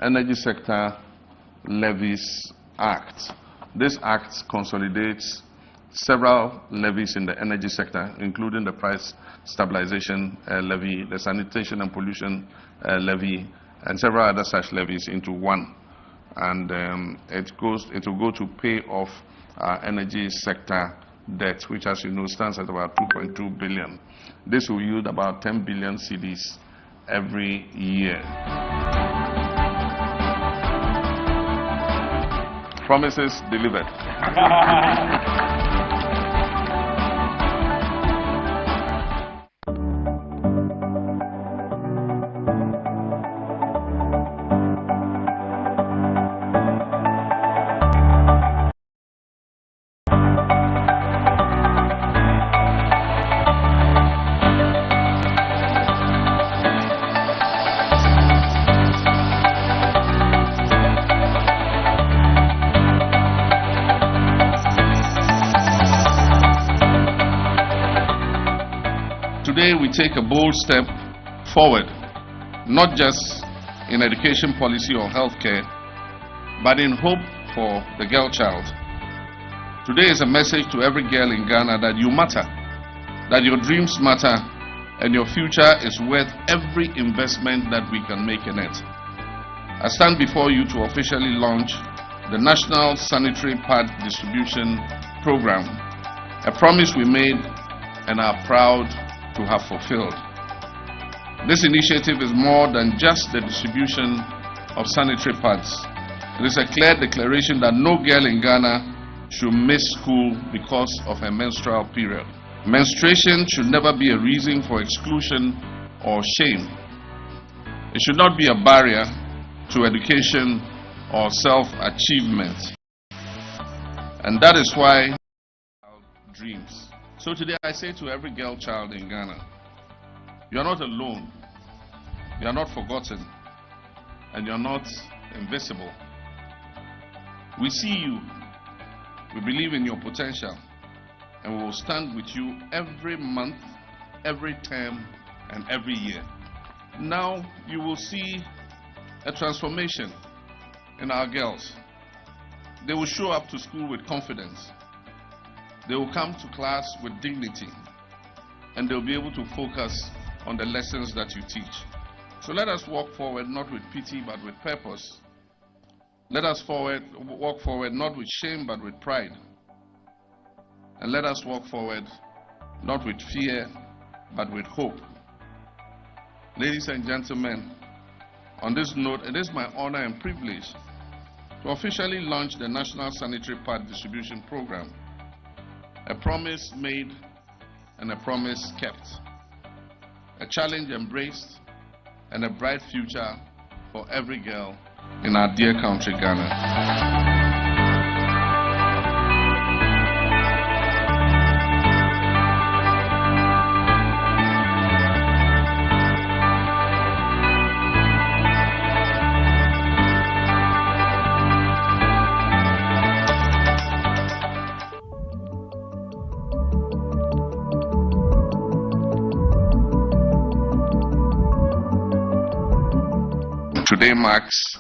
Energy Sector Levies Act. This act consolidates several levies in the energy sector, including the price stabilization levy, the sanitation and pollution levy, and several other such levies into one. And it will go to pay off our energy sector debt, which, as you know, stands at about 2.2 billion. This will yield about 10 billion cedis every year. Promises delivered. Today we take a bold step forward, not just in education policy or healthcare, but in hope for the girl child. Today is a message to every girl in Ghana that you matter, that your dreams matter, and your future is worth every investment that we can make in it. I stand before you to officially launch the National Sanitary Pad Distribution Program, a promise we made and are proud to have fulfilled. This initiative is more than just the distribution of sanitary pads. It is a clear declaration that no girl in Ghana should miss school because of her menstrual period. Menstruation should never be a reason for exclusion or shame. It should not be a barrier to education or self-achievement. And that is why dreams. So today I say to every girl child in Ghana, you are not alone, you are not forgotten, and you are not invisible. We see you, we believe in your potential, and we will stand with you every month, every term, and every year. Now you will see a transformation in our girls. They will show up to school with confidence. They will come to class with dignity, and they'll be able to focus on the lessons that you teach. So let us walk forward not with pity but with purpose. Let us walk forward not with shame but with pride. And let us walk forward not with fear but with hope. Ladies and gentlemen, on this note, it is my honor and privilege to officially launch the National Sanitary Pad Distribution Program. A promise made and a promise kept. A challenge embraced and a bright future for every girl in our dear country, Ghana. Today marks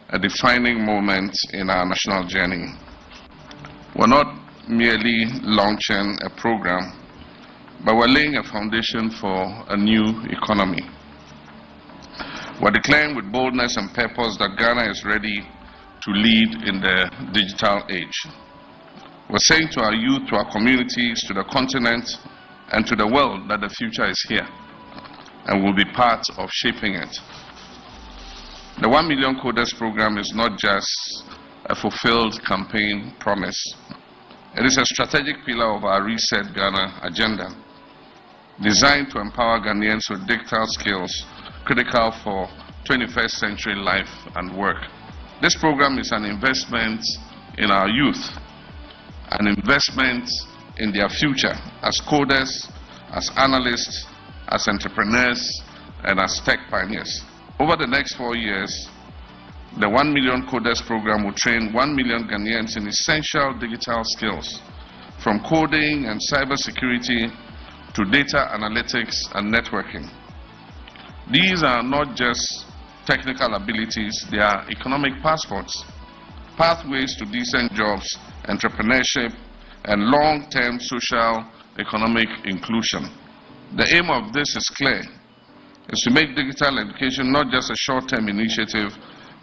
a defining moment in our national journey. We're not merely launching a program, but we're laying a foundation for a new economy. We're declaring with boldness and purpose that Ghana is ready to lead in the digital age. We're saying to our youth, to our communities, to the continent, and to the world that the future is here, and we'll be part of shaping it. The 1 Million Coders program is not just a fulfilled campaign promise. It is a strategic pillar of our Reset Ghana agenda, designed to empower Ghanaians with digital skills critical for 21st century life and work. This program is an investment in our youth, an investment in their future as coders, as analysts, as entrepreneurs, and as tech pioneers. Over the next 4 years, the 1 Million Coders program will train 1 million Ghanaians in essential digital skills, from coding and cybersecurity to data analytics and networking. These are not just technical abilities, they are economic passports, pathways to decent jobs, entrepreneurship, and long-term social economic inclusion. The aim of this is clear, is to make digital education not just a short-term initiative,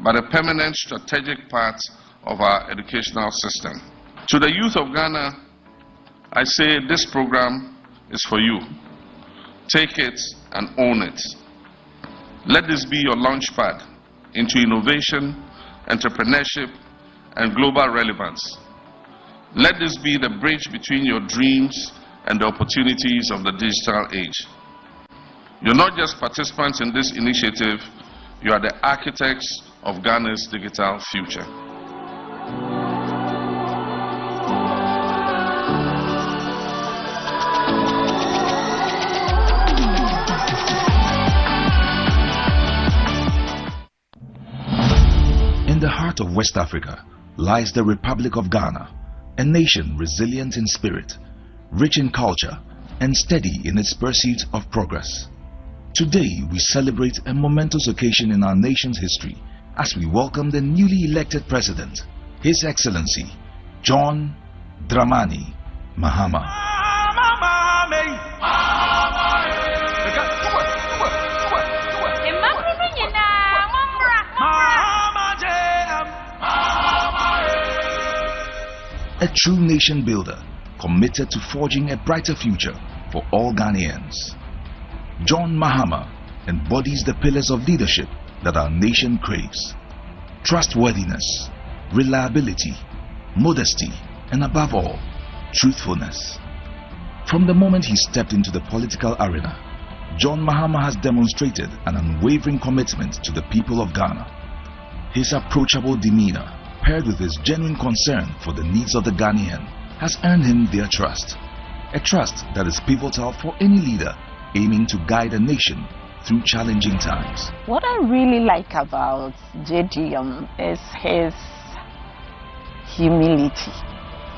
but a permanent strategic part of our educational system. To the youth of Ghana, I say this program is for you. Take it and own it. Let this be your launchpad into innovation, entrepreneurship, and global relevance. Let this be the bridge between your dreams and the opportunities of the digital age. You're not just participants in this initiative, you are the architects of Ghana's digital future. In the heart of West Africa lies the Republic of Ghana, a nation resilient in spirit, rich in culture, and steady in its pursuit of progress. Today we celebrate a momentous occasion in our nation's history as we welcome the newly elected President, His Excellency John Dramani Mahama. A true nation builder committed to forging a brighter future for all Ghanaians. John Mahama embodies the pillars of leadership that our nation craves: trustworthiness, reliability, modesty, and above all, truthfulness. From the moment he stepped into the political arena, John Mahama has demonstrated an unwavering commitment to the people of Ghana. His approachable demeanor, paired with his genuine concern for the needs of the Ghanaian, has earned him their trust. A trust that is pivotal for any leader aiming to guide a nation through challenging times. What I really like about JD is his humility.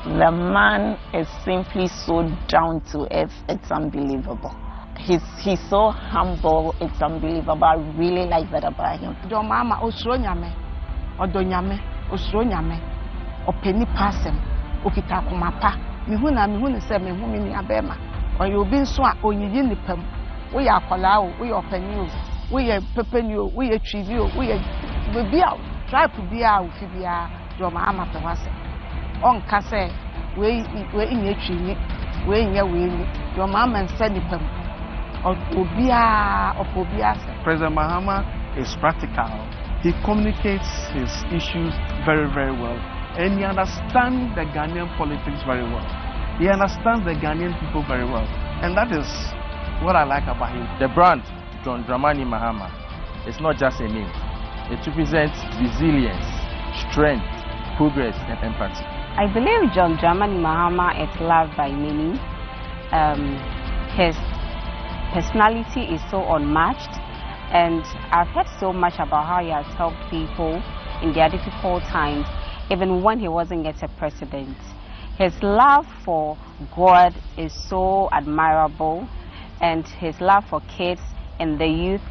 The man is simply so down to earth, it's unbelievable. He's so humble, it's unbelievable. I really like that about him. Your mama osronyame, odonyame, osronyame, openi pasem, okita kumapa. Mihuna se mihumi ni abema. Oyobi nso a onyiyi nipam. We are akwala, we are openi, we are pepeni, we are trivi, we are bibia, try to be a ufibia. Your mama pewase. On kase, we inye trivi, we inye we. Your mama said nipam. President Mahama is practical. He communicates his issues very, very well. And he understands the Ghanaian politics very well. He understands the Ghanaian people very well. And that is what I like about him. The brand, John Dramani Mahama, is not just a name. It represents resilience, strength, progress, and empathy. I believe John Dramani Mahama is loved by many. His personality is so unmatched, and I've heard so much about how he has helped people in their difficult times, even when he wasn't yet a president. His love for God is so admirable, and his love for kids and the youth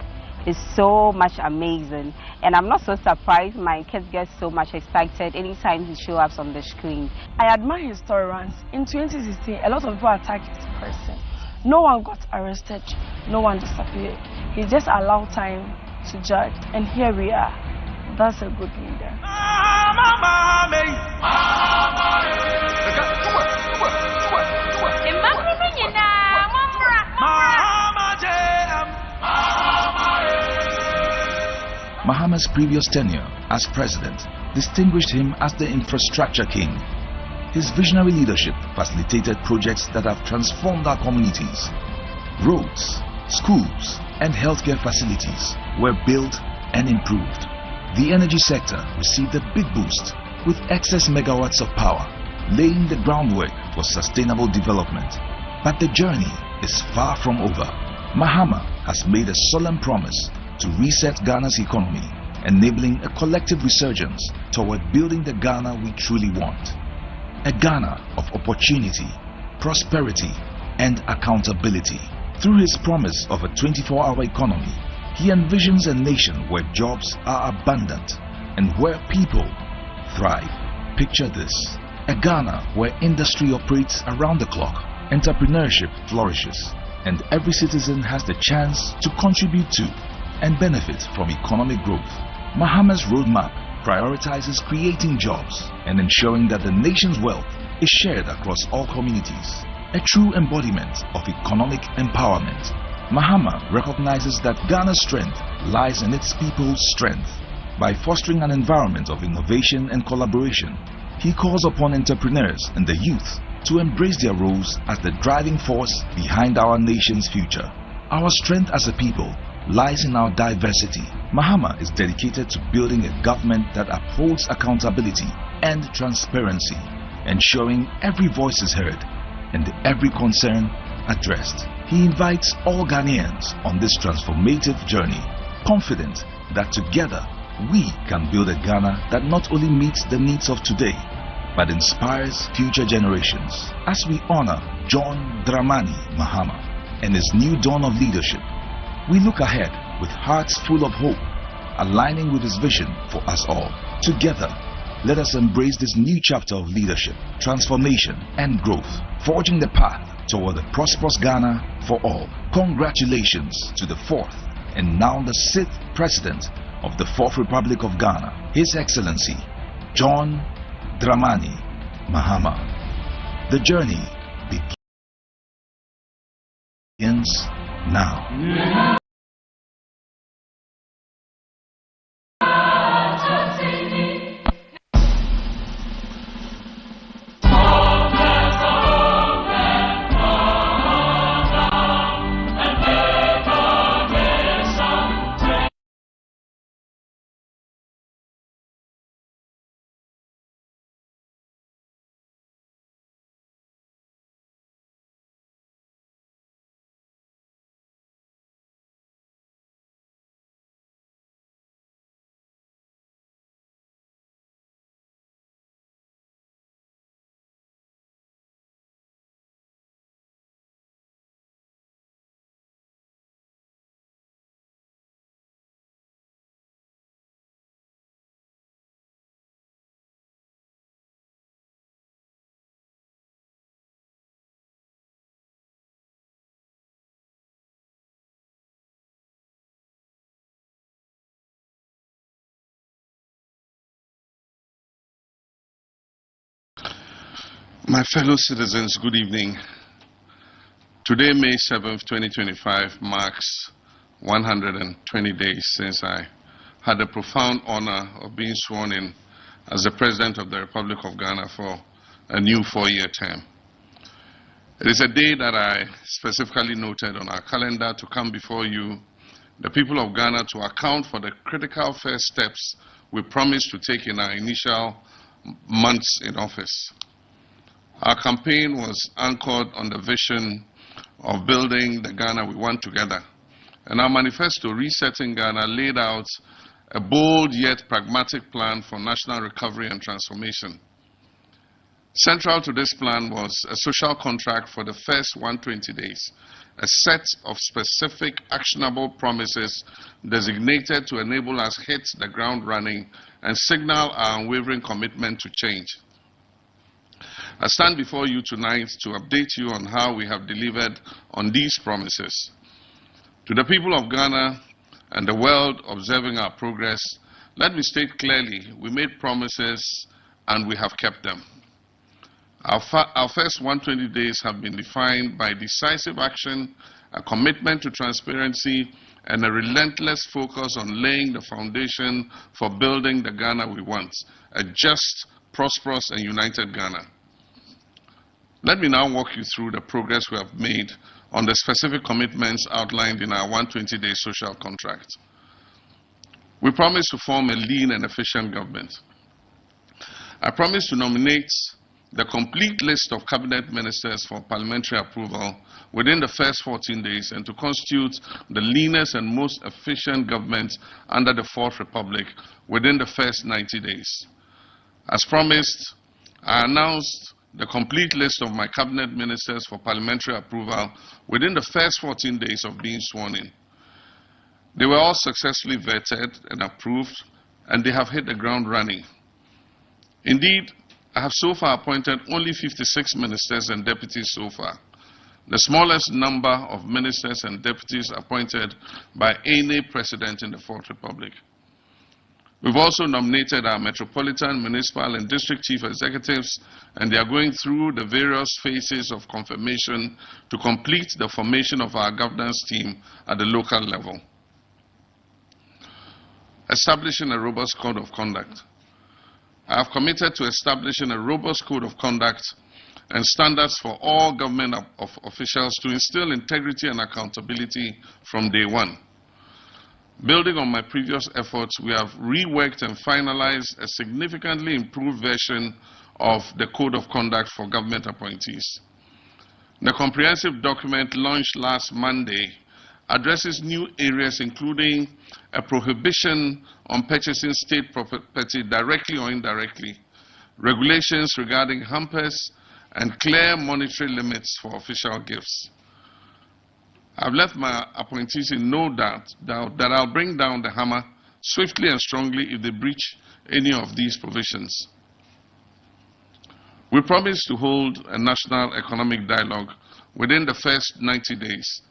is so much amazing. And I'm not so surprised my kids get so much excited anytime he shows up on the screen. I admire his tolerance. In 2016, a lot of people attacked this person. No one got arrested, no one disappeared. He just allowed time to judge, and here we are. That's a good leader. Mahama's previous tenure as president distinguished him as the infrastructure king. His visionary leadership facilitated projects that have transformed our communities. Roads, schools, and healthcare facilities were built and improved. The energy sector received a big boost with excess megawatts of power, laying the groundwork for sustainable development. But the journey is far from over. Mahama has made a solemn promise to reset Ghana's economy, enabling a collective resurgence toward building the Ghana we truly want. A Ghana of opportunity, prosperity, and accountability. Through his promise of a 24-hour economy, He envisions a nation where jobs are abundant and where people thrive. Picture this: a Ghana where industry operates around the clock, entrepreneurship flourishes, and every citizen has the chance to contribute to and benefit from economic growth. Mahama's roadmap prioritizes creating jobs and ensuring that the nation's wealth is shared across all communities, a true embodiment of economic empowerment. Mahama recognizes that Ghana's strength lies in its people's strength. By fostering an environment of innovation and collaboration, he calls upon entrepreneurs and the youth to embrace their roles as the driving force behind our nation's future. Our strength as a people lies in our diversity. Mahama is dedicated to building a government that upholds accountability and transparency, ensuring every voice is heard and every concern addressed. He invites all Ghanaians on this transformative journey, confident that together we can build a Ghana that not only meets the needs of today, but inspires future generations. As we honor John Dramani Mahama and his new dawn of leadership, we look ahead with hearts full of hope, aligning with his vision for us all. Together, let us embrace this new chapter of leadership, transformation, and growth, forging the path toward a prosperous Ghana for all. Congratulations to the 4th and now the 6th President of the 4th Republic of Ghana, His Excellency John Dramani Mahama. The journey begins now. My fellow citizens, good evening. Today, May 7th, 2025, marks 120 days since I had the profound honor of being sworn in as the President of the Republic of Ghana for a new 4-year term. It is a day that I specifically noted on our calendar to come before you, the people of Ghana, to account for the critical first steps we promised to take in our initial months in office. Our campaign was anchored on the vision of building the Ghana we want together. And our manifesto, Resetting Ghana, laid out a bold yet pragmatic plan for national recovery and transformation. Central to this plan was a social contract for the first 120 days, a set of specific actionable promises designated to enable us hit the ground running and signal our unwavering commitment to change. I stand before you tonight to update you on how we have delivered on these promises. To the people of Ghana and the world observing our progress, let me state clearly, we made promises and we have kept them. Our first 120 days have been defined by decisive action, a commitment to transparency, and a relentless focus on laying the foundation for building the Ghana we want, a just, prosperous, and united Ghana. Let me now walk you through the progress we have made on the specific commitments outlined in our 120-day social contract. We promised to form a lean and efficient government. I promised to nominate the complete list of cabinet ministers for parliamentary approval within the first 14 days and to constitute the leanest and most efficient government under the 4th Republic within the first 90 days. As promised, I announced the complete list of my cabinet ministers for parliamentary approval within the first 14 days of being sworn in. They were all successfully vetted and approved, and they have hit the ground running. Indeed, I have so far appointed only 56 ministers and deputies so far, the smallest number of ministers and deputies appointed by any president in the Fourth Republic. We've also nominated our metropolitan, municipal, and district chief executives, and they are going through the various phases of confirmation to complete the formation of our governance team at the local level. Establishing a robust code of conduct. I have committed to establishing a robust code of conduct and standards for all government officials to instill integrity and accountability from day one. Building on my previous efforts, we have reworked and finalized a significantly improved version of the Code of Conduct for government appointees. The comprehensive document launched last Monday addresses new areas including a prohibition on purchasing state property directly or indirectly, regulations regarding hampers, and clear monetary limits for official gifts. I've left my appointees in no doubt that I'll bring down the hammer swiftly and strongly if they breach any of these provisions. We promise to hold a national economic dialogue within the first 90 days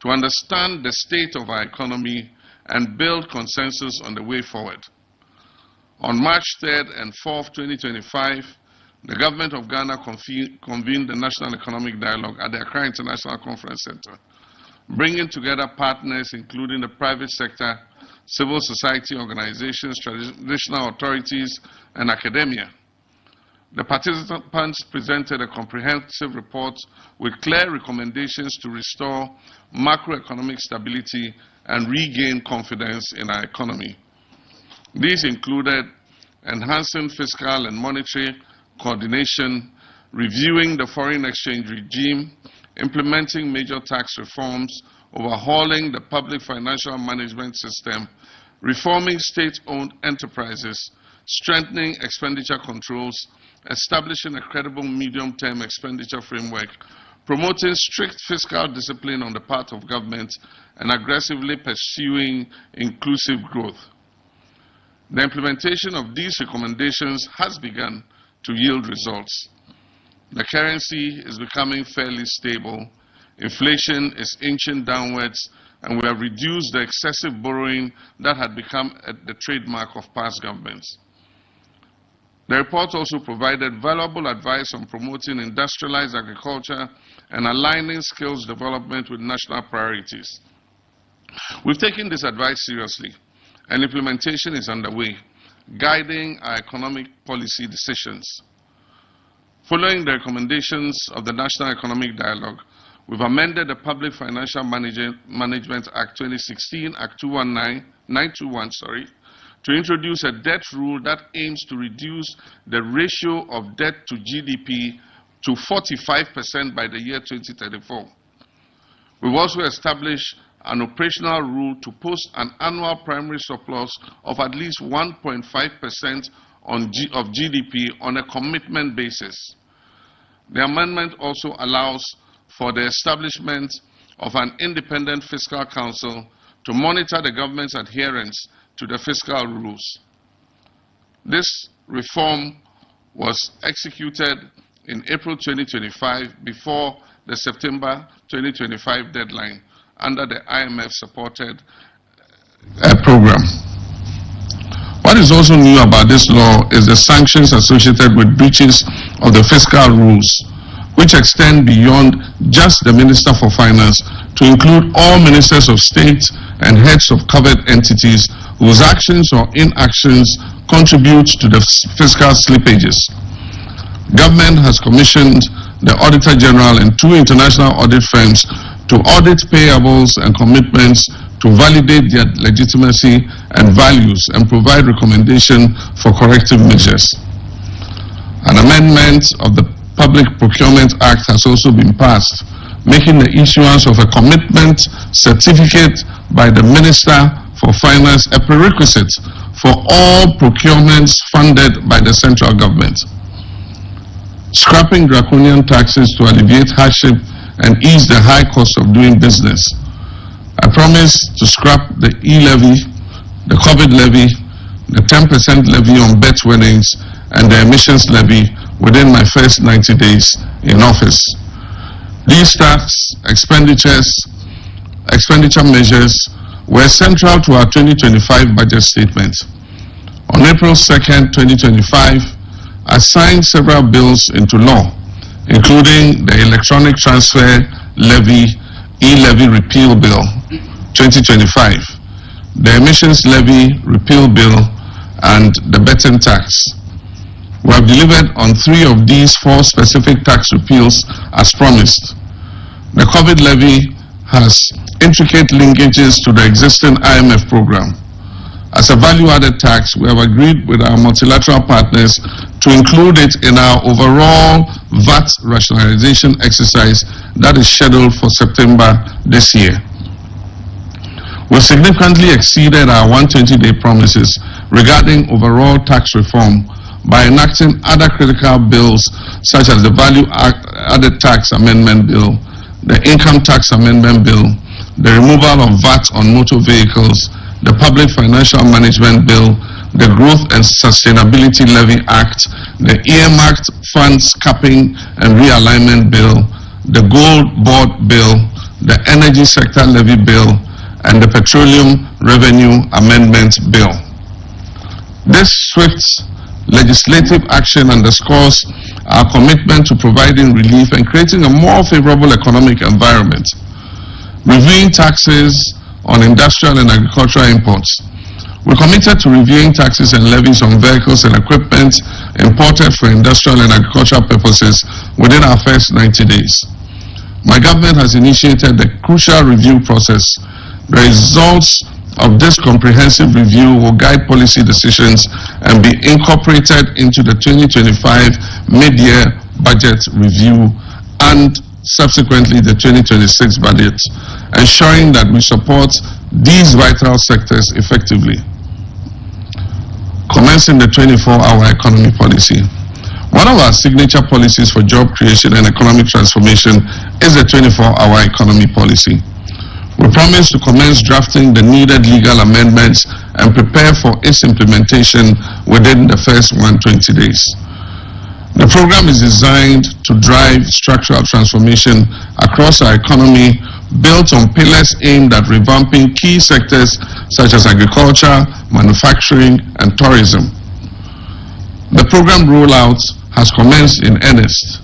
to understand the state of our economy and build consensus on the way forward. On March 3rd and 4th, 2025, the government of Ghana convened the National Economic Dialogue at the Accra International Conference Center, bringing together partners including the private sector, civil society organizations, traditional authorities, and academia. The participants presented a comprehensive report with clear recommendations to restore macroeconomic stability and regain confidence in our economy. These included enhancing fiscal and monetary coordination, reviewing the foreign exchange regime, implementing major tax reforms, overhauling the public financial management system, reforming state-owned enterprises, strengthening expenditure controls, establishing a credible medium-term expenditure framework, promoting strict fiscal discipline on the part of government, and aggressively pursuing inclusive growth. The implementation of these recommendations has begun to yield results. The currency is becoming fairly stable, inflation is inching downwards, and we have reduced the excessive borrowing that had become the trademark of past governments. The report also provided valuable advice on promoting industrialized agriculture and aligning skills development with national priorities. We've taken this advice seriously, and implementation is underway, guiding our economic policy decisions. Following the recommendations of the National Economic Dialogue, we've amended the Public Financial Management Act 2016, Act 921, to introduce a debt rule that aims to reduce the ratio of debt to GDP to 45% by the year 2034. We've also established an operational rule to post an annual primary surplus of at least 1.5% of GDP on a commitment basis. The amendment also allows for the establishment of an independent fiscal council to monitor the government's adherence to the fiscal rules. This reform was executed in April 2025 before the September 2025 deadline under the IMF-supported program. What is also new about this law is the sanctions associated with breaches of the fiscal rules, which extend beyond just the Minister for Finance to include all ministers of state and heads of covered entities whose actions or inactions contribute to the fiscal slippages. Government has commissioned the Auditor General and 2 international audit firms to audit payables and commitments to validate their legitimacy and values and provide recommendation for corrective measures. An amendment of the Public Procurement Act has also been passed, making the issuance of a commitment certificate by the Minister for Finance a prerequisite for all procurements funded by the central government. Scrapping draconian taxes to alleviate hardship and ease the high cost of doing business. I promised to scrap the e-levy, the COVID levy, the 10% levy on bet winnings, and the emissions levy within my first 90 days in office. These tax expenditure measures were central to our 2025 budget statement. On April 2nd, 2025, I signed several bills into law, including the Electronic Transfer Levy e-levy repeal bill 2025, the emissions levy repeal bill, and the betting tax. We have delivered on 3 of these 4 specific tax repeals as promised. The COVID levy has intricate linkages to the existing IMF program. As a value-added tax, we have agreed with our multilateral partners to include it in our overall VAT rationalization exercise that is scheduled for September this year. We significantly exceeded our 120-day promises regarding overall tax reform by enacting other critical bills such as the Value-Added Tax Amendment Bill, the Income Tax Amendment Bill, the removal of VAT on motor vehicles, the Public Financial Management Bill, the Growth and Sustainability Levy Act, the Earmarked Funds Capping and Realignment Bill, the Gold Board Bill, the Energy Sector Levy Bill, and the Petroleum Revenue Amendment Bill. This swift legislative action underscores our commitment to providing relief and creating a more favorable economic environment. Reviewing taxes on industrial and agricultural imports. We're committed to reviewing taxes and levies on vehicles and equipment imported for industrial and agricultural purposes within our first 90 days. My government has initiated the crucial review process. The results of this comprehensive review will guide policy decisions and be incorporated into the 2025 mid-year budget review and subsequently the 2026 budget, ensuring that we support these vital sectors effectively. Commencing the 24-hour economy policy. One of our signature policies for job creation and economic transformation is the 24-hour economy policy. We promise to commence drafting the needed legal amendments and prepare for its implementation within the first 120 days. The program is designed to drive structural transformation across our economy, built on pillars aimed at revamping key sectors such as agriculture, manufacturing, and tourism. The program rollout has commenced in earnest.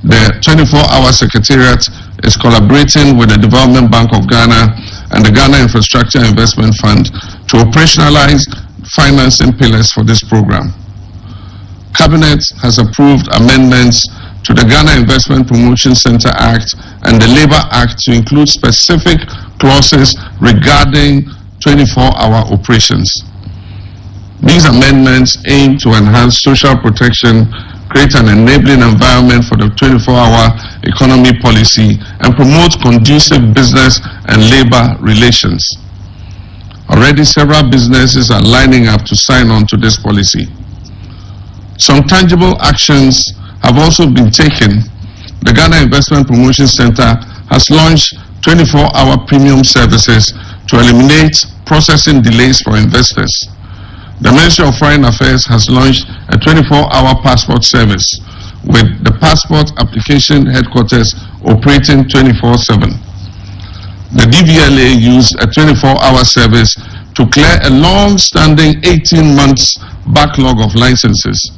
The 24-hour secretariat is collaborating with the Development Bank of Ghana and the Ghana Infrastructure Investment Fund to operationalize financing pillars for this program. Cabinet has approved amendments to the Ghana Investment Promotion Center Act and the Labour Act to include specific clauses regarding 24-hour operations. These amendments aim to enhance social protection, create an enabling environment for the 24-hour economy policy, and promote conducive business and labor relations. Already several businesses are lining up to sign on to this policy. Some tangible actions have also been taken. The Ghana Investment Promotion Center has launched 24-hour premium services to eliminate processing delays for investors. The Ministry of Foreign Affairs has launched a 24-hour passport service with the passport application headquarters operating 24/7. The DVLA used a 24-hour service to clear a long-standing 18 months backlog of licenses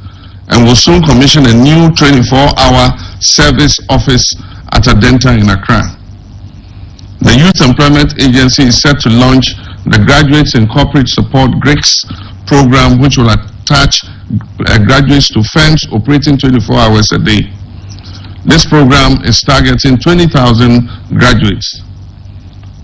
and will soon commission a new 24-hour service office at Adenta in Accra. The Youth Employment Agency is set to launch the Graduates in Corporate Support GRICS program, which will attach graduates to firms operating 24 hours a day. This program is targeting 20,000 graduates.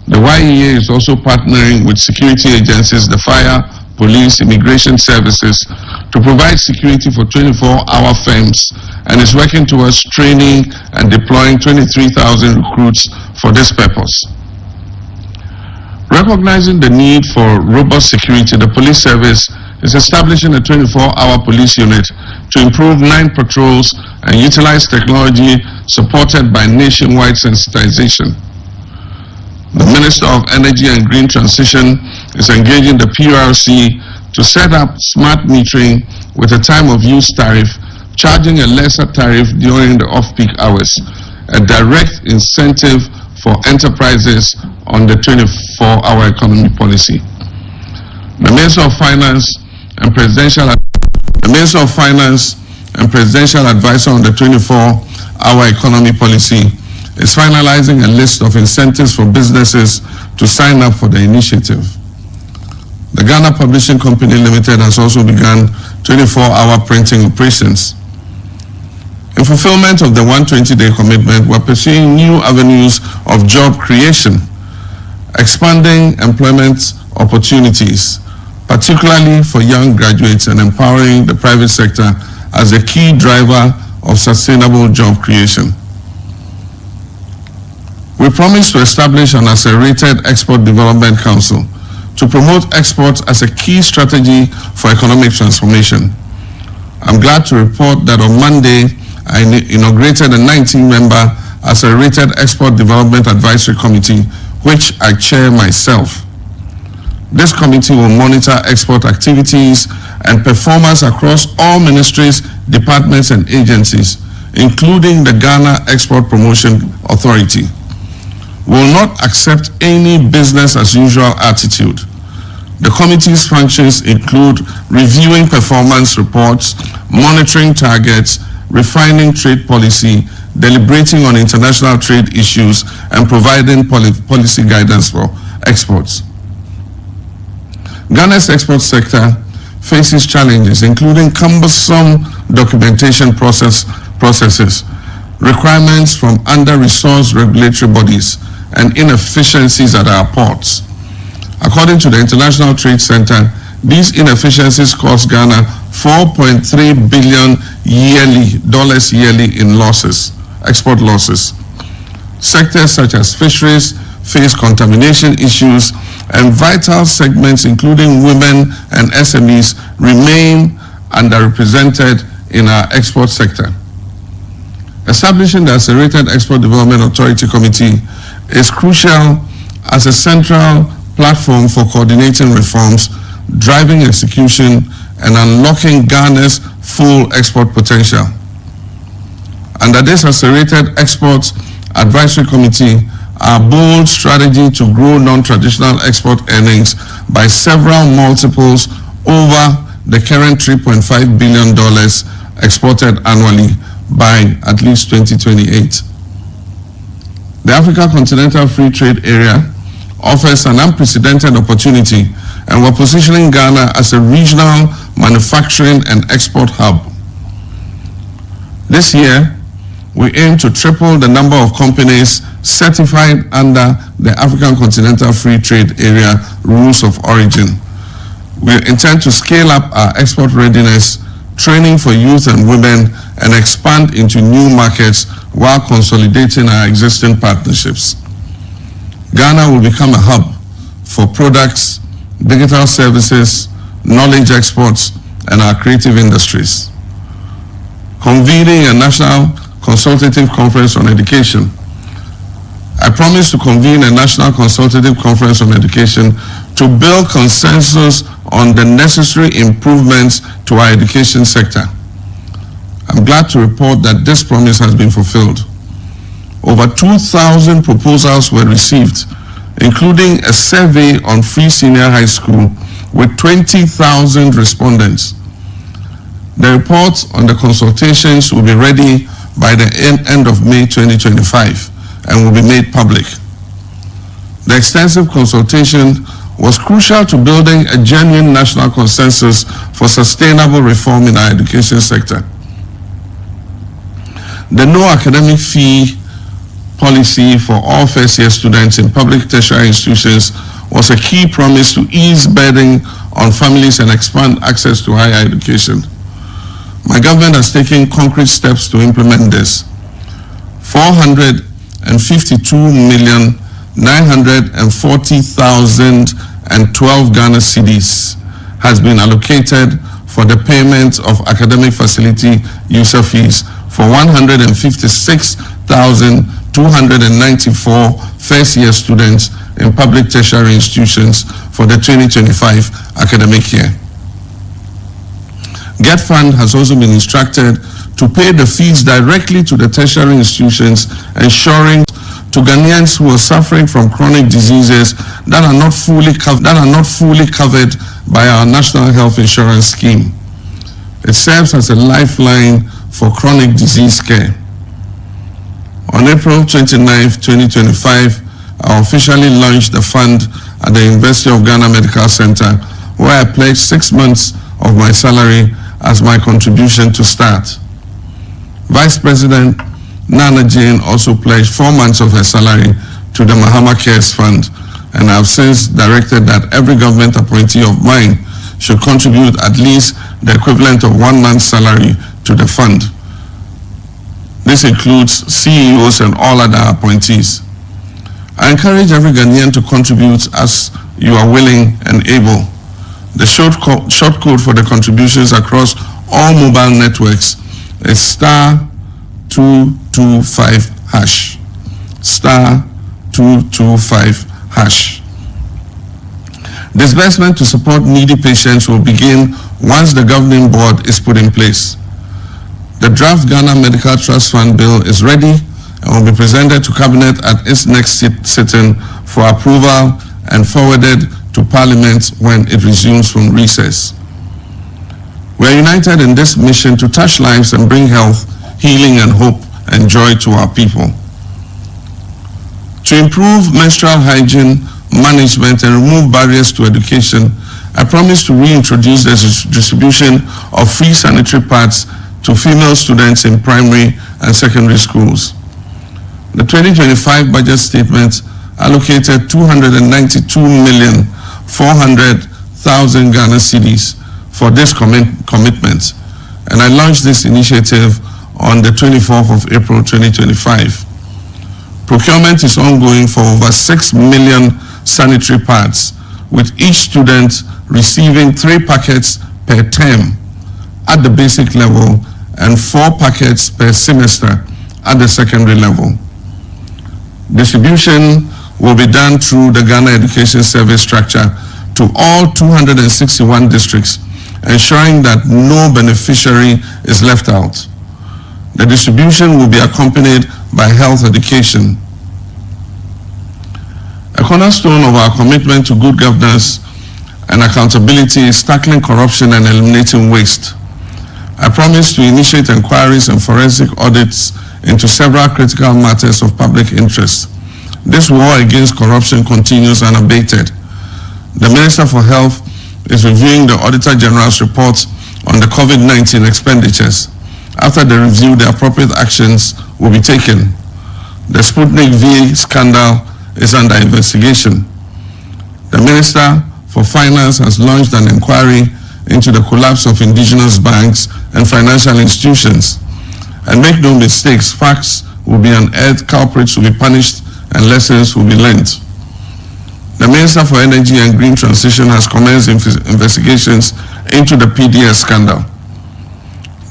The YEA is also partnering with security agencies, the fire, police, immigration services, to provide security for 24-hour firms and is working towards training and deploying 23,000 recruits for this purpose. Recognizing the need for robust security, the police service is establishing a 24-hour police unit to improve 9 patrols and utilize technology supported by nationwide sensitization. The Minister of Energy and Green Transition is engaging the PRC to set up smart metering with a time of use tariff, charging a lesser tariff during the off-peak hours, a direct incentive for enterprises on the 24-hour economy policy. The Minister of Finance and Presidential Advisor on the 24-hour economy policy is finalizing a list of incentives for businesses to sign up for the initiative. The Ghana Publishing Company Limited has also begun 24-hour printing operations. In fulfillment of the 120-day commitment, we're pursuing new avenues of job creation, expanding employment opportunities, particularly for young graduates, and empowering the private sector as a key driver of sustainable job creation. We promise to establish an accelerated Export Development Council to promote exports as a key strategy for economic transformation. I'm glad to report that on Monday, I inaugurated a 19-member Accelerated Export Development Advisory Committee, which I chair myself. This committee will monitor export activities and performance across all ministries, departments, and agencies, including the Ghana Export Promotion Authority. We will not accept any business as usual attitude. The committee's functions include reviewing performance reports, monitoring targets, refining trade policy, deliberating on international trade issues, and providing policy guidance for exports. Ghana's export sector faces challenges, including cumbersome documentation processes, requirements from under-resourced regulatory bodies, and inefficiencies at our ports. According to the International Trade Center, these inefficiencies cost Ghana $4.3 billion yearly in losses, export losses. Sectors such as fisheries face contamination issues, and vital segments including women and SMEs remain underrepresented in our export sector. Establishing the Accelerated Export Development Authority Committee is crucial as a central platform for coordinating reforms, driving execution, and unlocking Ghana's full export potential. Under this Accelerated Export Advisory Committee, our bold strategy to grow non-traditional export earnings by several multiples over the current $3.5 billion exported annually by at least 2028. The Africa Continental Free Trade Area offers an unprecedented opportunity, and we're positioning Ghana as a regional manufacturing and export hub. This year, we aim to triple the number of companies certified under the African Continental Free Trade Area Rules of Origin. We intend to scale up our export readiness, training for youth and women, and expand into new markets while consolidating our existing partnerships. Ghana will become a hub for products, digital services, knowledge exports, and our creative industries. Convening a national consultative conference on education. I promise to convene a national consultative conference on education to build consensus on the necessary improvements to our education sector. I'm glad to report that this promise has been fulfilled. Over 2,000 proposals were received, including a survey on free senior high school with 20,000 respondents. The report on the consultations will be ready by the end of May 2025 and will be made public. The extensive consultation was crucial to building a genuine national consensus for sustainable reform in our education sector. The no academic fee policy for all first-year students in public tertiary institutions was a key promise to ease burden on families and expand access to higher education. My government has taken concrete steps to implement this. 452,940,012 Ghana cedis has been allocated for the payment of academic facility user fees for 156,294 first-year students in public tertiary institutions for the 2025 academic year. Get Fund has also been instructed to pay the fees directly to the tertiary institutions, ensuring to Ghanaians who are suffering from chronic diseases that are not fully covered by our National Health Insurance Scheme. It serves as a lifeline for chronic disease care. On April 29, 2025, I officially launched the fund at the University of Ghana Medical Center, where I pledged 6 months of my salary as my contribution to start. Vice President Nana Jane also pledged 4 months of her salary to the Mahama Cares Fund, and I have since directed that every government appointee of mine should contribute at least the equivalent of 1 month's salary to the fund. This includes CEOs and all other appointees. I encourage every Ghanaian to contribute as you are willing and able. The short code for the contributions across all mobile networks is *225#. *225#. Disbursement to support needy patients will begin once the governing board is put in place. The draft Ghana Medical Trust Fund bill is ready and will be presented to Cabinet at its next sitting for approval and forwarded to Parliament when it resumes from recess. We are united in this mission to touch lives and bring health, healing and hope and joy to our people. To improve menstrual hygiene management and remove barriers to education, I promise to reintroduce the distribution of free sanitary pads to female students in primary and secondary schools. The 2025 budget statement allocated 292,400,000 Ghana cedis for this commitment, and I launched this initiative on the 24th of April 2025. Procurement is ongoing for over 6 million sanitary pads, with each student receiving 3 packets per term at the basic level and 4 packets per semester at the secondary level. Distribution will be done through the Ghana Education Service structure to all 261 districts, ensuring that no beneficiary is left out. The distribution will be accompanied by health education. A cornerstone of our commitment to good governance and accountability is tackling corruption and eliminating waste. I promise to initiate inquiries and forensic audits into several critical matters of public interest. This war against corruption continues unabated. The Minister for Health is reviewing the Auditor General's report on the COVID-19 expenditures. After the review, the appropriate actions will be taken. The Sputnik V scandal is under investigation. The Minister for Finance has launched an inquiry into the collapse of indigenous banks and financial institutions. And make no mistakes, facts will be unearthed, culprits will be punished, and lessons will be learned. The Minister for Energy and Green Transition has commenced investigations into the PDS scandal.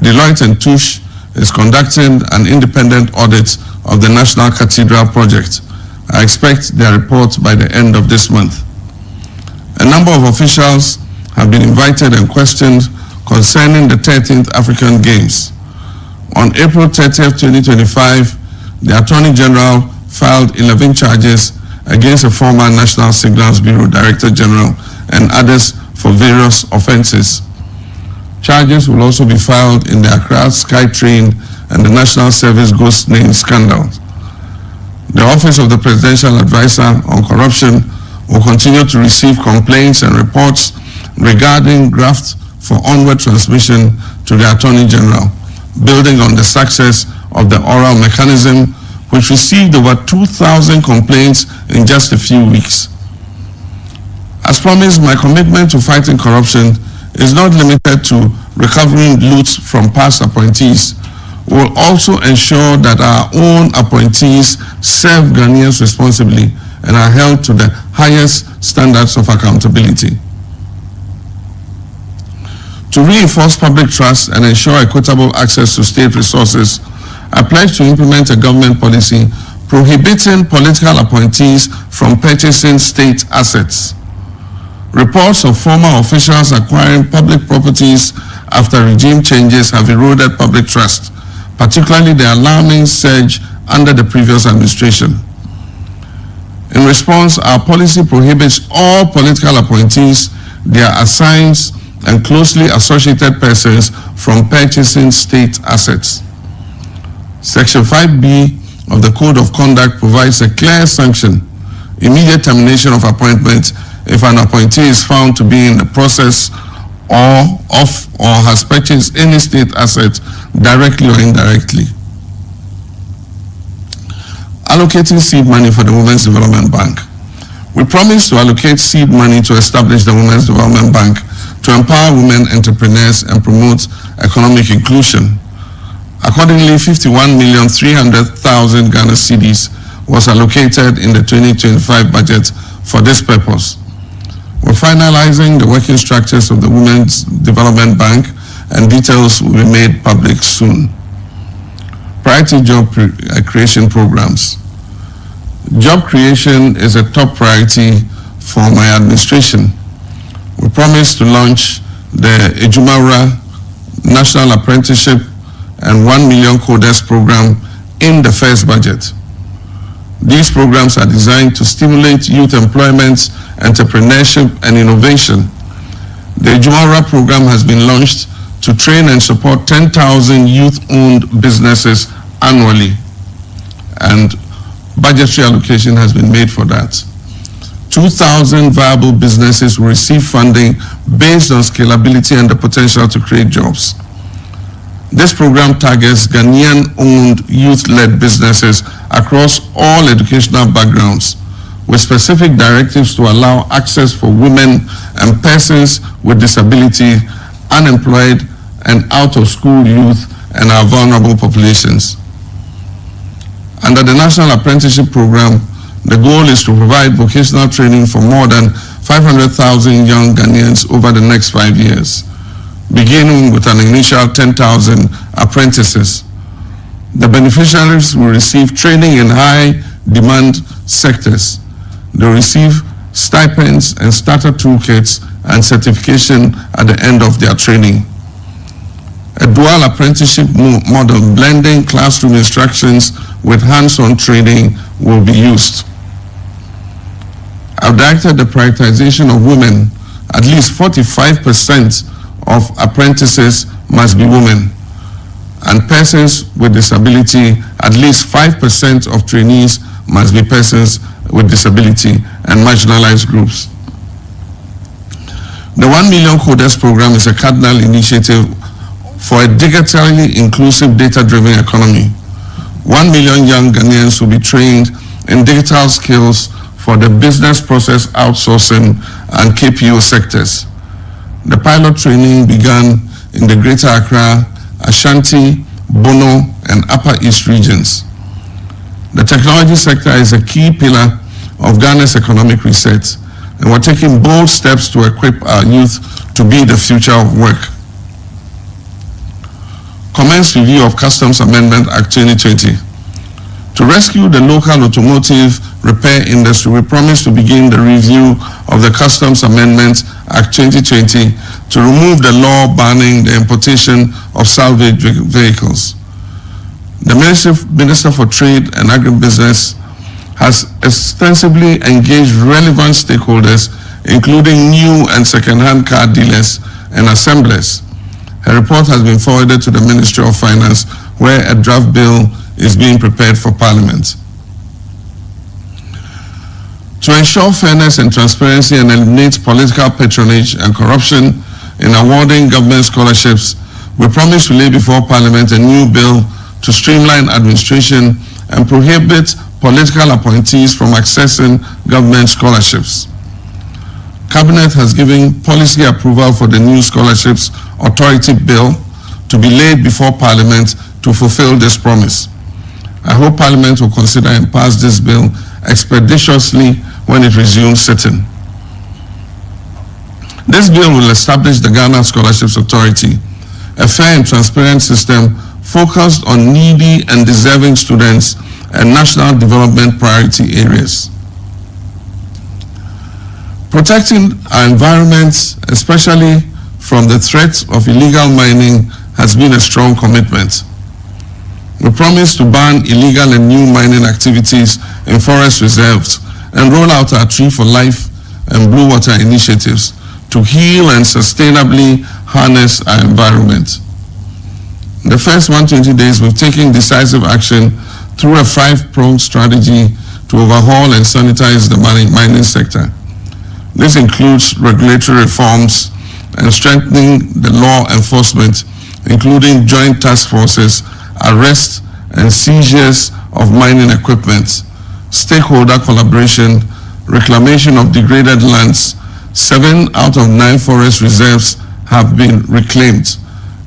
Deloitte and Touche is conducting an independent audit of the National Cathedral project. I expect their report by the end of this month. A number of officials have been invited and questioned concerning the 13th African Games. On April 30th, 2025, the Attorney General filed 11 charges against a former National Signals Bureau Director General and others for various offenses. Charges will also be filed in the Accra SkyTrain and the National Service Ghost Name scandal. The Office of the Presidential Advisor on Corruption will continue to receive complaints and reports regarding graft for onward transmission to the Attorney General, building on the success of the oral mechanism, which received over 2,000 complaints in just a few weeks. As promised, my commitment to fighting corruption is not limited to recovering loot from past appointees. We will also ensure that our own appointees serve Ghanaians responsibly and are held to the highest standards of accountability. To reinforce public trust and ensure equitable access to state resources, I pledge to implement a government policy prohibiting political appointees from purchasing state assets. Reports of former officials acquiring public properties after regime changes have eroded public trust, particularly the alarming surge under the previous administration. In response, our policy prohibits all political appointees, their assigns, and closely associated persons from purchasing state assets. Section 5B of the Code of Conduct provides a clear sanction, immediate termination of appointment if an appointee is found to be in the process or has purchased any state asset directly or indirectly. Allocating seed money for the Women's Development Bank. We promise to allocate seed money to establish the Women's Development Bank to empower women entrepreneurs and promote economic inclusion. Accordingly, 51,300,000 Ghana cedis was allocated in the 2025 budget for this purpose. We're finalizing the working structures of the Women's Development Bank, and details will be made public soon. Priority job creation programs. Job creation is a top priority for my administration. We promise to launch the Ejumara National Apprenticeship and 1 million coders program in the first budget. These programs are designed to stimulate youth employment, entrepreneurship, and innovation. The Ejumara program has been launched to train and support 10,000 youth-owned businesses annually, and budgetary allocation has been made for that. 2,000 viable businesses will receive funding based on scalability and the potential to create jobs. This program targets Ghanaian-owned youth-led businesses across all educational backgrounds, with specific directives to allow access for women and persons with disability, unemployed, and out-of-school youth, and our vulnerable populations. Under the National Apprenticeship Program, the goal is to provide vocational training for more than 500,000 young Ghanaians over the next 5 years, beginning with an initial 10,000 apprentices. The beneficiaries will receive training in high-demand sectors. They will receive stipends and starter toolkits and certification at the end of their training. A dual apprenticeship model blending classroom instructions with hands-on training will be used. I've directed the prioritization of women. At least 45% of apprentices must be women, and persons with disability, at least 5% of trainees must be persons with disability and marginalized groups. The 1 million coders program is a cardinal initiative for a digitally inclusive, data-driven economy. 1 million young Ghanaians will be trained in digital skills for the business process outsourcing and KPO sectors. The pilot training began in the Greater Accra, Ashanti, Bono, and Upper East regions. The technology sector is a key pillar of Ghana's economic reset, and we're taking bold steps to equip our youth to be the future of work. Commence review of Customs Amendment Act 2020. To rescue the local automotive repair industry, we promise to begin the review of the Customs Amendment Act 2020 to remove the law banning the importation of salvage vehicles. The Minister for Trade and Agribusiness has extensively engaged relevant stakeholders, including new and second-hand car dealers and assemblers. A report has been forwarded to the Ministry of Finance, where a draft bill is being prepared for Parliament. To ensure fairness and transparency and eliminate political patronage and corruption in awarding government scholarships, we promise to lay before Parliament a new bill to streamline administration and prohibit political appointees from accessing government scholarships. Cabinet has given policy approval for the new Scholarships Authority Bill to be laid before Parliament to fulfill this promise. I hope Parliament will consider and pass this bill expeditiously when it resumes sitting. This bill will establish the Ghana Scholarships Authority, a fair and transparent system focused on needy and deserving students and national development priority areas. Protecting our environments, especially from the threat of illegal mining, has been a strong commitment. We promise to ban illegal and new mining activities in forest reserves and roll out our Tree for Life and Blue Water initiatives to heal and sustainably harness our environment. In the first 120 days, we've taken decisive action through a 5-pronged strategy to overhaul and sanitize the mining sector. This includes regulatory reforms and strengthening the law enforcement, including joint task forces, arrests and seizures of mining equipment, stakeholder collaboration, reclamation of degraded lands. 7 out of 9 forest reserves have been reclaimed.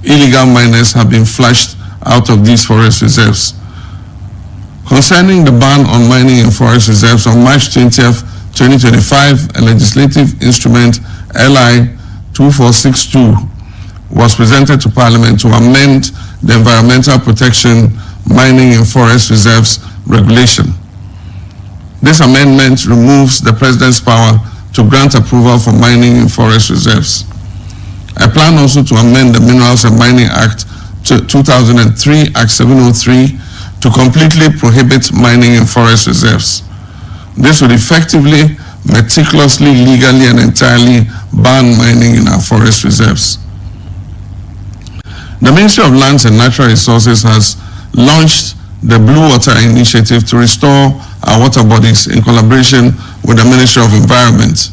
Illegal miners have been flushed out of these forest reserves. Concerning the ban on mining in forest reserves, on March 20th, 2025, a legislative instrument, LI 2462, was presented to Parliament to amend the Environmental Protection Mining in Forest Reserves Regulation. This amendment removes the President's power to grant approval for mining in forest reserves. I plan also to amend the Minerals and Mining Act 2003, Act 703, to completely prohibit mining in forest reserves. This would effectively, meticulously, legally, and entirely ban mining in our forest reserves. The Ministry of Lands and Natural Resources has launched the Blue Water Initiative to restore our water bodies in collaboration with the Ministry of Environment.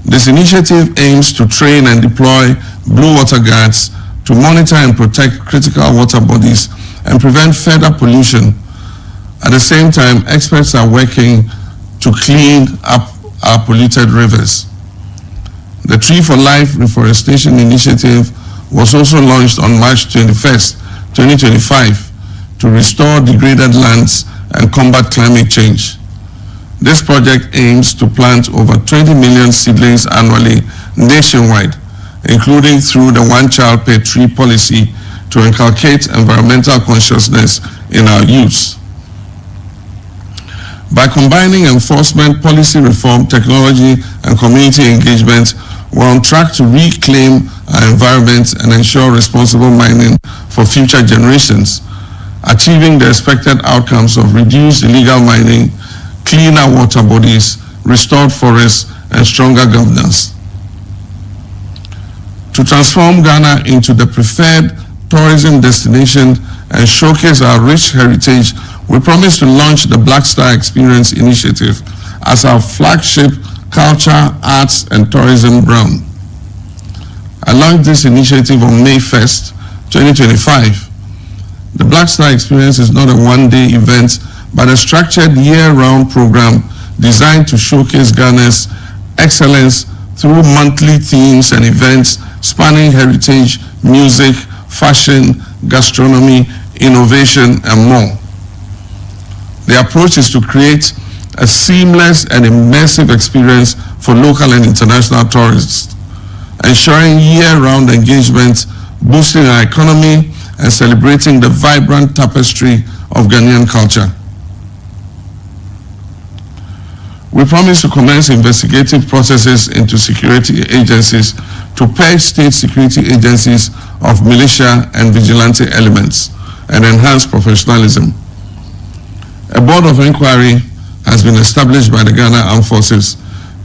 This initiative aims to train and deploy blue water guards to monitor and protect critical water bodies and prevent further pollution. At the same time, experts are working to clean up our polluted rivers. The Tree for Life Reforestation Initiative was also launched on March 21st, 2025 to restore degraded lands and combat climate change. This project aims to plant over 20 million seedlings annually nationwide, including through the One Child Per Tree policy to inculcate environmental consciousness in our youths. By combining enforcement, policy reform, technology, and community engagement, we're on track to reclaim our environment and ensure responsible mining for future generations, achieving the expected outcomes of reduced illegal mining, cleaner water bodies, restored forests, and stronger governance. To transform Ghana into the preferred tourism destination and showcase our rich heritage, we promise to launch the Black Star Experience Initiative as our flagship culture, arts, and tourism brand. I launched this initiative on May 1st, 2025. The Black Star Experience is not a one-day event, but a structured year-round program designed to showcase Ghana's excellence through monthly themes and events spanning heritage, music, fashion, gastronomy, innovation, and more. The approach is to create a seamless and immersive experience for local and international tourists, ensuring year-round engagement, boosting our economy, and celebrating the vibrant tapestry of Ghanaian culture. We promise to commence investigative processes into security agencies to purge state security agencies of militia and vigilante elements and enhance professionalism. A board of inquiry has been established by the Ghana Armed Forces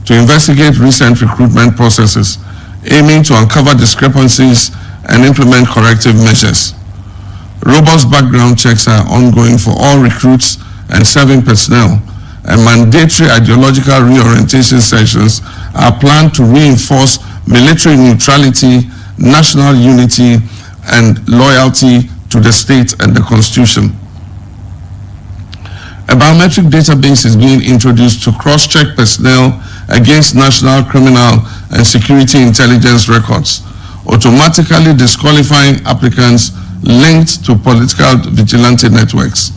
to investigate recent recruitment processes, aiming to uncover discrepancies and implement corrective measures. Robust background checks are ongoing for all recruits and serving personnel, and mandatory ideological reorientation sessions are planned to reinforce military neutrality, national unity, and loyalty to the state and the Constitution. A biometric database is being introduced to cross-check personnel against national criminal and security intelligence records, automatically disqualifying applicants linked to political vigilante networks.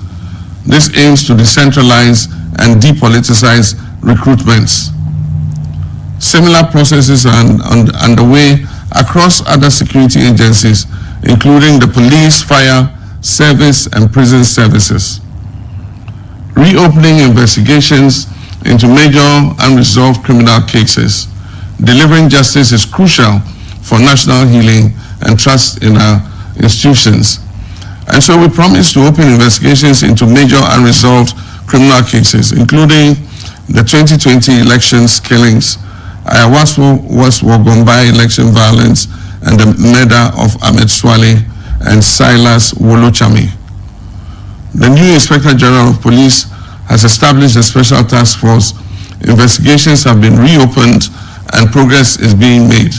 This aims to decentralize and depoliticize recruitments. Similar processes are underway across other security agencies, including the police, fire, service, and prison services. reopening investigations into major unresolved criminal cases. Delivering justice is crucial for national healing and trust in our institutions. And so we promise to open investigations into major unresolved criminal cases, including the 2020 elections killings, Ayawaso West Wogombai election violence, and the murder of Ahmed Swale and Silas Wolochami. The new Inspector General of Police has established a special task force. Investigations have been reopened and progress is being made.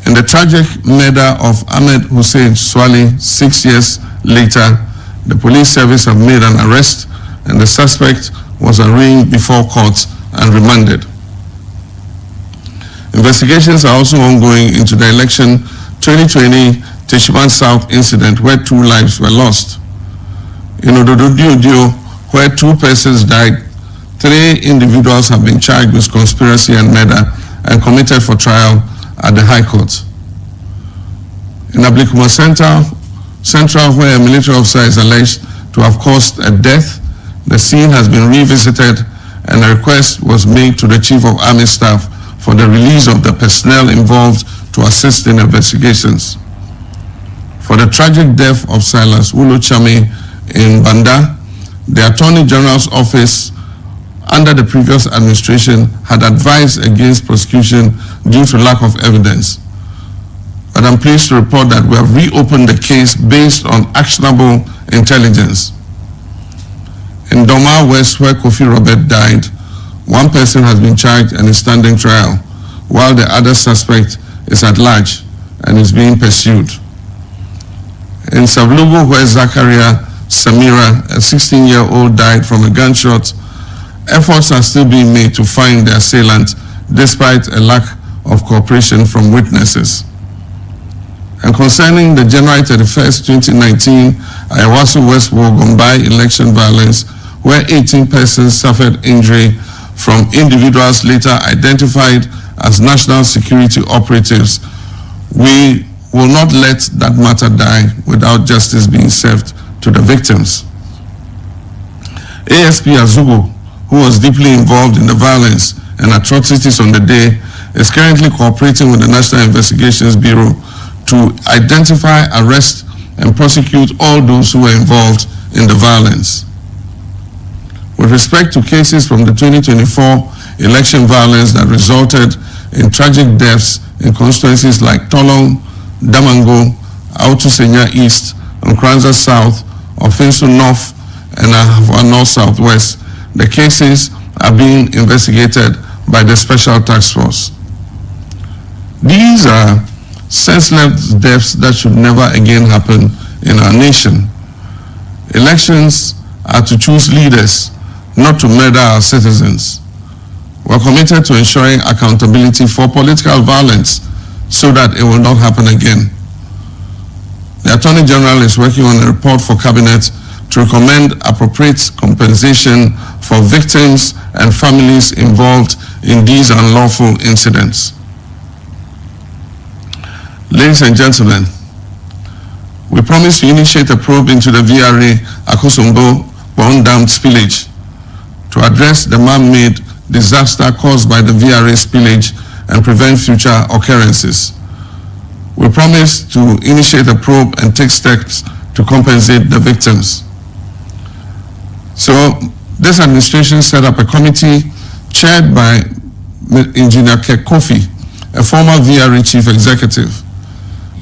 In the tragic murder of Ahmed Hussein Swale 6 years later, the police service have made an arrest and the suspect was arraigned before court and remanded. Investigations are also ongoing into the election 2020 Teshiman South incident where 2 lives were lost. In Odododio, where 2 persons died, 3 individuals have been charged with conspiracy and murder and committed for trial at the High Court. In Ablikuma Central, where a military officer is alleged to have caused a death, the scene has been revisited and a request was made to the Chief of Army Staff for the release of the personnel involved to assist in investigations. For the tragic death of Silas Wolochami in Banda, the Attorney General's office under the previous administration had advised against prosecution due to lack of evidence. But I'm pleased to report that we have reopened the case based on actionable intelligence. In Doma West, where Kofi Robert died, 1 person has been charged and is standing trial, while the other suspect is at large and is being pursued. In Savlugu, where Zakaria Samira, a 16-year-old, died from a gunshot, efforts are still being made to find the assailant despite a lack of cooperation from witnesses. And concerning the January 31st, 2019 Ayawaso West Wogombai election violence, where 18 persons suffered injury from individuals later identified as national security operatives, we will not let that matter die without justice being served to the victims. ASP Azubu, who was deeply involved in the violence and atrocities on the day, is currently cooperating with the National Investigations Bureau to identify, arrest, and prosecute all those who were involved in the violence. With respect to cases from the 2024 election violence that resulted in tragic deaths in constituencies like Tolong, Damango, Autusenya East, Nkranza South, Ofinsu North, and Ahafua North Southwest, the cases are being investigated by the Special Task Force. These are senseless deaths that should never again happen in our nation. Elections are to choose leaders, not to murder our citizens. We're committed to ensuring accountability for political violence so that it will not happen again. The Attorney General is working on a report for Cabinet to recommend appropriate compensation for victims and families involved in these unlawful incidents. Ladies and gentlemen, we promise to initiate a probe into the VRA Akosombo Bond Dam spillage to address the man-made disaster caused by the VRA spillage and prevent future occurrences. We promise to initiate a probe and take steps to compensate the victims. So this administration set up a committee chaired by Engineer Kek Kofi, a former VRA chief executive.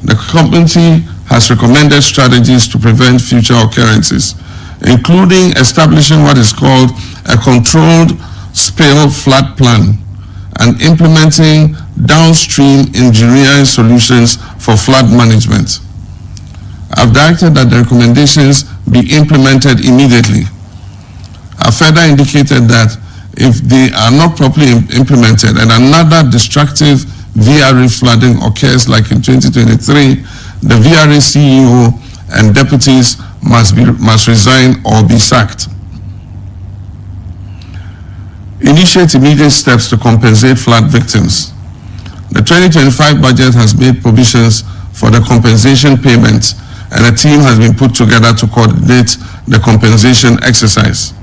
The committee has recommended strategies to prevent future occurrences, including establishing what is called a controlled spill flood plan and implementing downstream engineering solutions for flood management. I've directed that the recommendations be implemented immediately. I further indicated that if they are not properly implemented and another destructive VRA flooding occurs like in 2023, the VRA CEO and deputies must resign or be sacked. Initiate immediate steps to compensate flood victims. The 2025 budget has made provisions for the compensation payments and a team has been put together to coordinate the compensation exercise.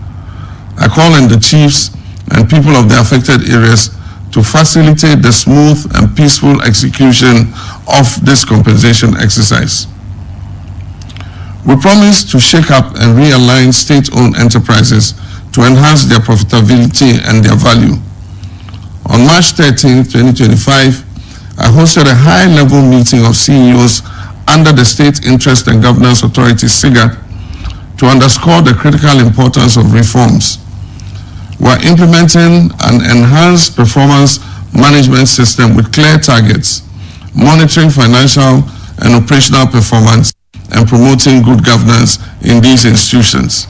I call on the chiefs and people of the affected areas to facilitate the smooth and peaceful execution of this compensation exercise. We promise to shake up and realign state-owned enterprises to enhance their profitability and their value. On March 13, 2025, I hosted a high-level meeting of CEOs under the State Interest and Governance Authority, SIGA, to underscore the critical importance of reforms. We are implementing an enhanced performance management system with clear targets, monitoring financial and operational performance, and promoting good governance in these institutions.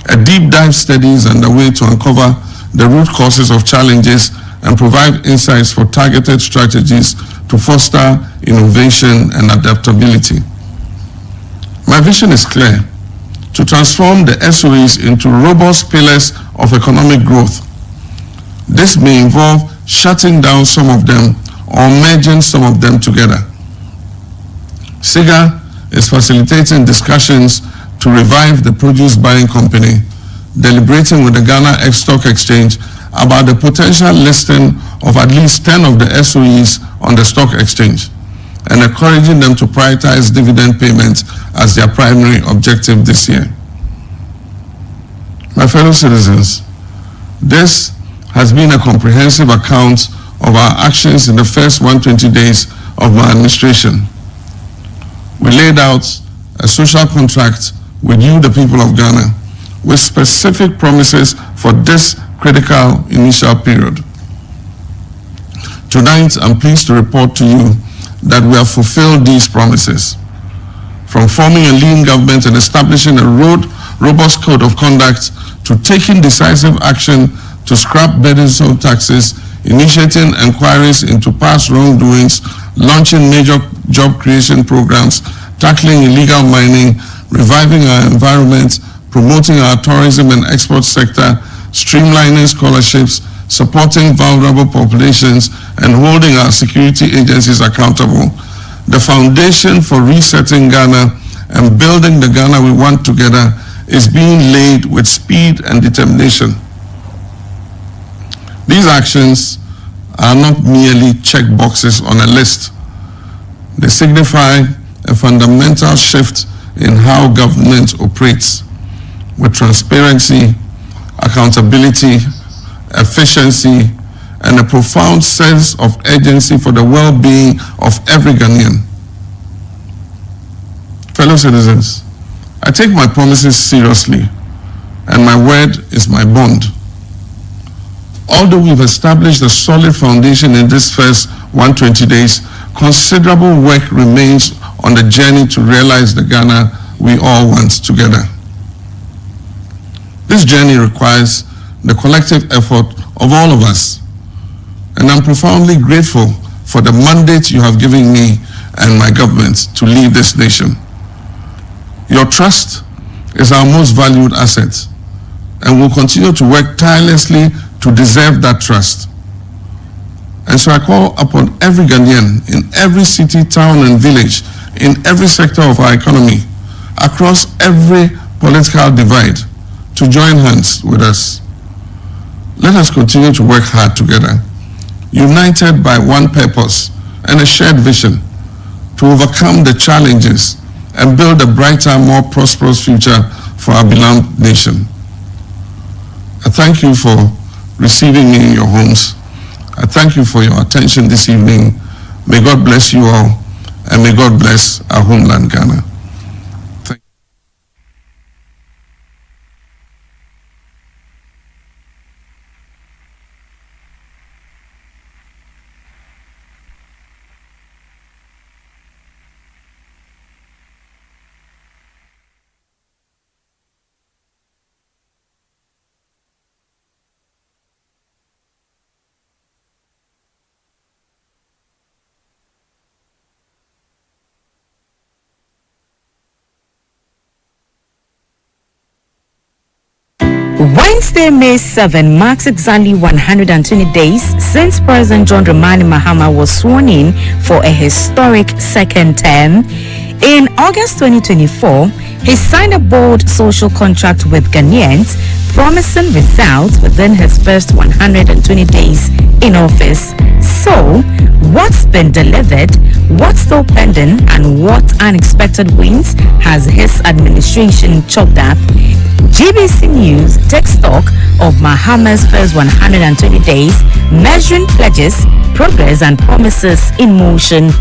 A deep dive study is underway to uncover the root causes of challenges and provide insights for targeted strategies to foster innovation and adaptability. My vision is clear: to transform the SOEs into robust pillars of economic growth. This may involve shutting down some of them or merging some of them together. SIGA is facilitating discussions to revive the produce buying company, deliberating with the Ghana Stock Exchange about the potential listing of at least 10 of the SOEs on the stock exchange, and encouraging them to prioritize dividend payments as their primary objective this year. My fellow citizens, this has been a comprehensive account of our actions in the first 120 days of my administration. We laid out a social contract with you, the people of Ghana, with specific promises for this critical initial period. Tonight, I'm pleased to report to you that we have fulfilled these promises. From forming a lean government and establishing a robust code of conduct, to taking decisive action to scrap burdensome taxes, initiating inquiries into past wrongdoings, launching major job creation programs, tackling illegal mining, reviving our environment, promoting our tourism and export sector, streamlining scholarships, supporting vulnerable populations, and holding our security agencies accountable. The foundation for resetting Ghana and building the Ghana we want together is being laid with speed and determination. These actions are not merely check boxes on a list. They signify a fundamental shift in how government operates, with transparency, accountability, efficiency, and a profound sense of urgency for the well-being of every Ghanaian. Fellow citizens, I take my promises seriously, and my word is my bond. Although we've established a solid foundation in this first 120 days, considerable work remains on the journey to realize the Ghana we all want together. This journey requires the collective effort of all of us, and I'm profoundly grateful for the mandate you have given me and my government to lead this nation. Your trust is our most valued asset, and we'll continue to work tirelessly to deserve that trust. And so I call upon every Ghanaian in every city, town, and village, in every sector of our economy, across every political divide, to join hands with us. Let us continue to work hard together, united by one purpose and a shared vision, to overcome the challenges and build a brighter, more prosperous future for our beloved nation. I thank you for receiving me in your homes. I thank you for your attention this evening. May God bless you all, and may God bless our homeland, Ghana. Thank you. Wednesday, May 7 marks exactly 120 days since President John Dramani Mahama was sworn in for a historic second term. In August 2024, he signed a bold social contract with Ghanaians, promising results within his first 120 days in office. So, what's been delivered, what's still pending, and what unexpected wins has his administration chalked up? GBC News takes stock of Mahama's first 120 days, measuring pledges, progress, and promises in motion.